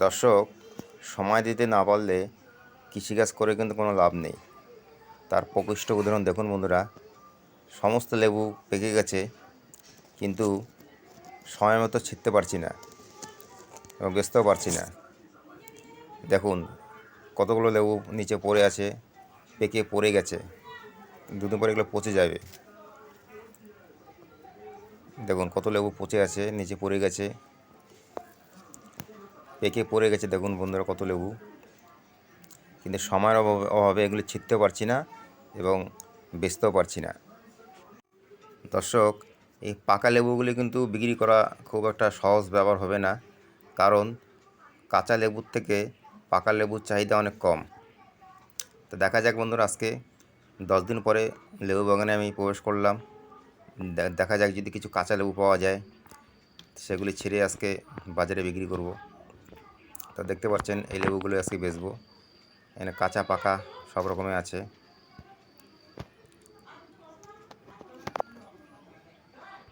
দর্শক, সময় দিতে না পারলে কৃষিকাজ করে কিন্তু কোনো লাভ নেই। তার প্রকৃষ্ট উদাহরণ দেখুন বন্ধুরা, সমস্ত লেবু পেকে গেছে, কিন্তু সময় মতো ছিঁড়তে পারছি না এবং বেচতেও পারছি না। দেখুন, কতগুলো লেবু নিচে পড়ে আছে, পেকে পড়ে গেছে, দুদিন পরে এগুলো পচে যাবে। দেখুন কত লেবু পচে আছে, নিচে পড়ে গেছে, পেকে পড়ে গেছে। দেখুন বন্ধুরা কত লেবু, কিন্তু সময়ের অভাবে এগুলি ছিঁড়তেও পারছি না এবং বেচতেও পারছি না। দর্শক, এই পাকা লেবুগুলি কিন্তু বিক্রি করা খুব একটা সহজ ব্যাপার হবে না, কারণ কাঁচা লেবুর থেকে পাকা লেবুর চাহিদা অনেক কম। তো দেখা যাক বন্ধুরা, আজকে 10 দিন পরে লেবু বাগানে আমি প্রবেশ করলাম। দেখা যাক যদি কিছু কাঁচা লেবু পাওয়া যায়, সেগুলি ছিঁড়ে আজকে বাজারে বিক্রি করব। তো দেখতে পাচ্ছেন এই লেবুগুলো আজকে বেচবো। এখানে কাঁচা পাকা সব রকমের আছে।